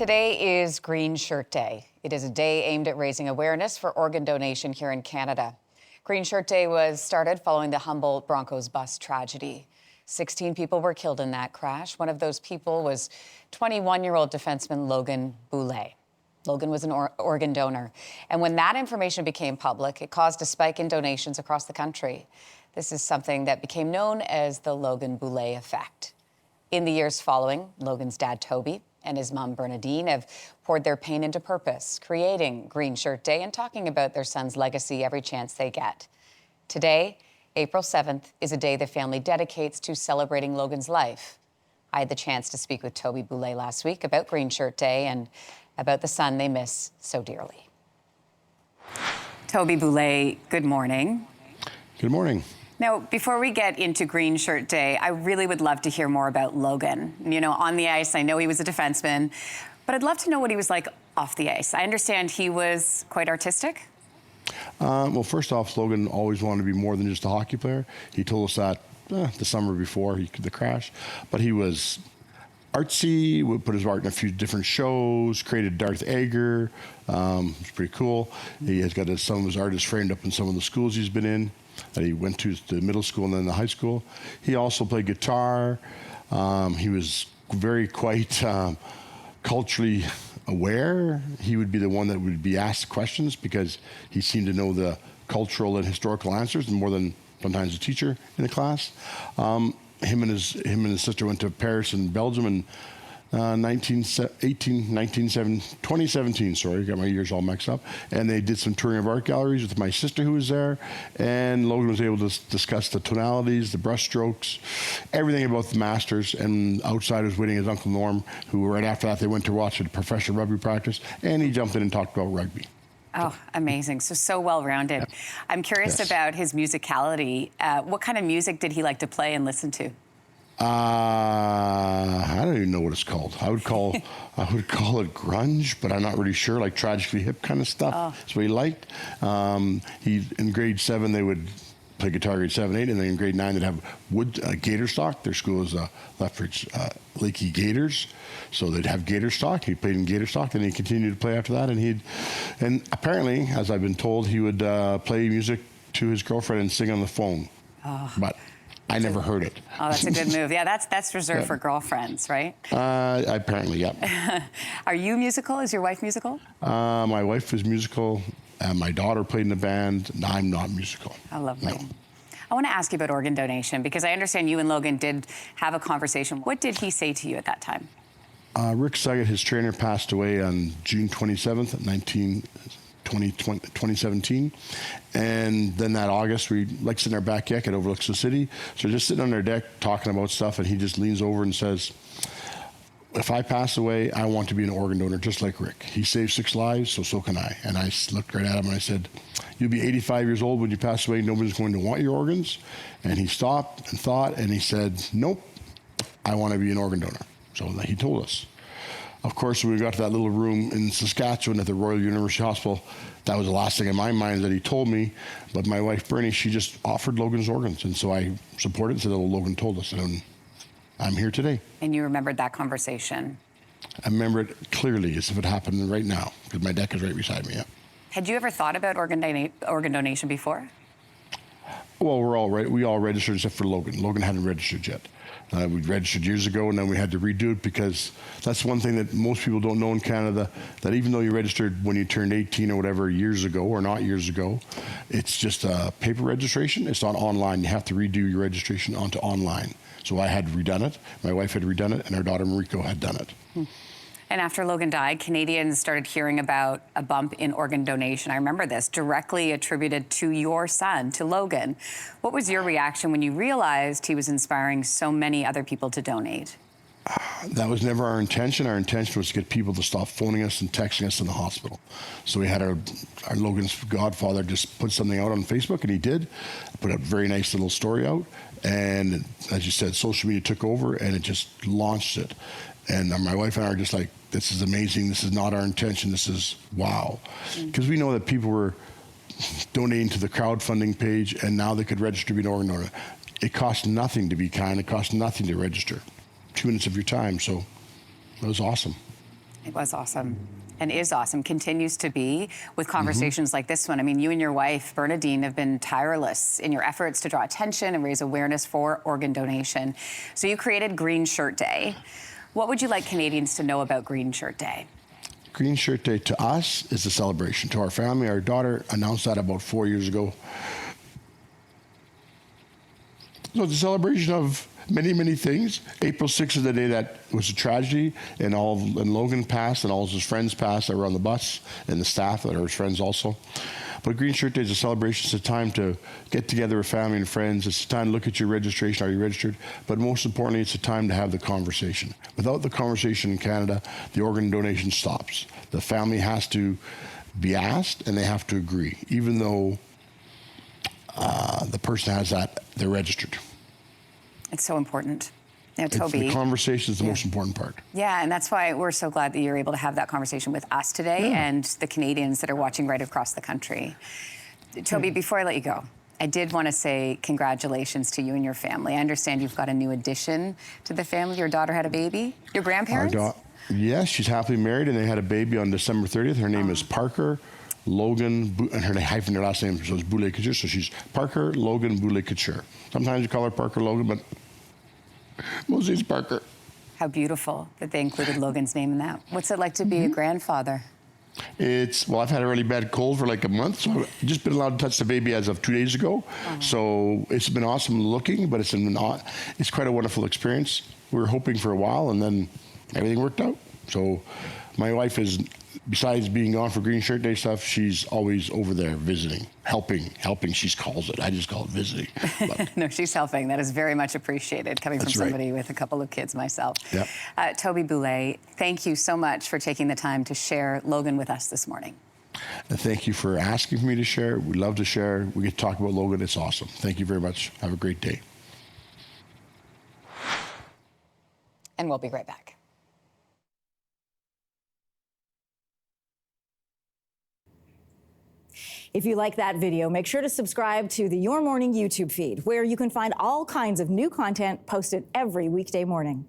Today is Green Shirt Day. It is a day aimed at raising awareness for organ donation here in Canada. Green Shirt Day was started following the Humboldt Broncos bus tragedy. 16 people were killed in that crash. One of those people was 21-year-old defenseman Logan Boulet. Logan was an organ donor. And when that information became public, it caused a spike in donations across the country. This is something that became known as the Logan Boulet effect. In the years following, Logan's dad, Toby, and his mom, Bernadine, have poured their pain into purpose, creating Green Shirt Day and talking about their son's legacy every chance they get. Today, April 7th, is a day the family dedicates to celebrating Logan's life. I had the chance to speak with Toby Boulet last week about Green Shirt Day and about the son they miss so dearly. Toby Boulet, good morning. Good morning. Now, before we get into Green Shirt Day, I really would love to hear more about Logan. You know, on the ice, I know he was a defenseman, but I'd love to know what he was like off the ice. I understand he was quite artistic. Well, first off, Logan always wanted to be more than just a hockey player. He told us that the summer before the crash, but he was artsy, would put his art in a few different shows, created Darth Ager. It's pretty cool. He has got some of his art is framed up in some of the schools he's been in, that he went to the middle school and then the high school. He also played guitar. He was quite culturally aware. He would be the one that would be asked questions because he seemed to know the cultural and historical answers more than sometimes a teacher in the class. Him and his sister went to Paris and Belgium in 2017, sorry, got my years all mixed up. And they did some touring of art galleries with my sister who was there. And Logan was able to discuss the tonalities, the brush strokes, everything about the masters. And outside was waiting his Uncle Norm, who right after that, they went to watch a professional rugby practice. And he jumped in and talked about rugby. Oh, amazing. So well-rounded. Yeah. I'm curious about his musicality. What kind of music did he like to play and listen to? I don't even know what it's called. I would call it grunge, but I'm not really sure, like tragically hip kind of stuff. Oh. That's what he liked. He, in grade 7, they would play guitar grade 7, 8, and then in grade 9 they'd have wood gator stock. Their school is Lethbridge Lakey Gators, so they'd have gator stock. He played in gator stock, and he continued to play after that. And apparently, as I've been told, he would play music to his girlfriend and sing on the phone. Oh. But I never heard it. Oh, that's a good move. Yeah, that's reserved for girlfriends, right? Apparently, yeah. Are you musical? Is your wife musical? My wife is musical. My daughter played in the band. I'm not musical. Oh, lovely. No. I want to ask you about organ donation because I understand you and Logan did have a conversation. What did he say to you at that time? Rick Saget, his trainer, passed away on June 27th, 2017. And then that August, we like sit in our back deck, it overlooks the city. So just sitting on our deck talking about stuff, and he just leans over and says, if I pass away, I want to be an organ donor just like Rick. He saved 6 lives, so can I. And I looked right at him and I said, you'll be 85 years old when you pass away, nobody's going to want your organs. And he stopped and thought, and he said, nope, I want to be an organ donor. So he told us. Of course, when we got to that little room in Saskatchewan at the Royal University Hospital, that was the last thing in my mind that he told me. But my wife, Bernie, she just offered Logan's organs. And so I supported and said, oh, Logan told us. And I'm here today. And you remembered that conversation? I remember it clearly as if it happened right now, because my deck is right beside me, yeah. Had you ever thought about organ donation before? Well, we all registered except for Logan. Logan hadn't registered yet. We registered years ago, and then we had to redo it because that's one thing that most people don't know in Canada, that even though you registered when you turned 18 or whatever years ago, or not years ago, it's just a paper registration. It's not online. You have to redo your registration onto online. So I had redone it, my wife had redone it, and our daughter Mariko had done it. And after Logan died, Canadians started hearing about a bump in organ donation. I remember this, directly attributed to your son, to Logan. What was your reaction when you realized he was inspiring so many other people to donate? That was never our intention. Our intention was to get people to stop phoning us and texting us in the hospital. So we had our Logan's godfather just put something out on Facebook, and he did. Put a very nice little story out. And as you said, social media took over, and it just launched it. And my wife and I are just like, this is amazing. This is not our intention. This is wow. Because we know that people were donating to the crowdfunding page, and now they could register to be an organ donor. It costs nothing to be kind. It costs nothing to register. 2 minutes of your time. So that was awesome. It was awesome. And is awesome, continues to be with conversations like this one. I mean, you and your wife, Bernadine, have been tireless in your efforts to draw attention and raise awareness for organ donation. So you created Green Shirt Day. What would you like Canadians to know about Green Shirt Day? Green Shirt Day to us is a celebration. To our family, our daughter announced that about 4 years ago. So it's a celebration of many, many things. April 6th is the day that was a tragedy, and Logan passed, and all of his friends passed that were on the bus, and the staff that are his friends also. But Green Shirt Day is a celebration. It's a time to get together with family and friends. It's a time to look at your registration. Are you registered? But most importantly, it's a time to have the conversation. Without the conversation in Canada, the organ donation stops. The family has to be asked, and they have to agree, even though the person has that, they're registered. It's so important. Now, Toby, the conversation is the most important part. Yeah, and that's why we're so glad that you're able to have that conversation with us today and the Canadians that are watching right across the country. Toby, before I let you go, I did want to say congratulations to you and your family. I understand you've got a new addition to the family. Your daughter had a baby. Your grandparents? Yes, she's happily married, and they had a baby on December 30th. Her name is Parker Logan, and her hyphen, her last name is Boulet. So she's Parker Logan Boulet. Sometimes you call her Parker Logan, but mostly it's Parker. How beautiful that they included Logan's name in that. What's it like to be a grandfather? Well, I've had a really bad cold for like a month, so I've just been allowed to touch the baby as of 2 days ago. So it's been awesome looking, but it's quite a wonderful experience. We were hoping for a while, and then everything worked out. So my wife is, besides being gone for Green Shirt Day stuff, she's always over there visiting, helping, she calls it. I just call it visiting. But no, she's helping. That is very much appreciated, coming from somebody with a couple of kids myself. Yep. Toby Boulet, thank you so much for taking the time to share Logan with us this morning. And thank you for asking for me to share. We love to share. We get to talk about Logan. It's awesome. Thank you very much. Have a great day. And we'll be right back. If you like that video, make sure to subscribe to the Your Morning YouTube feed, where you can find all kinds of new content posted every weekday morning.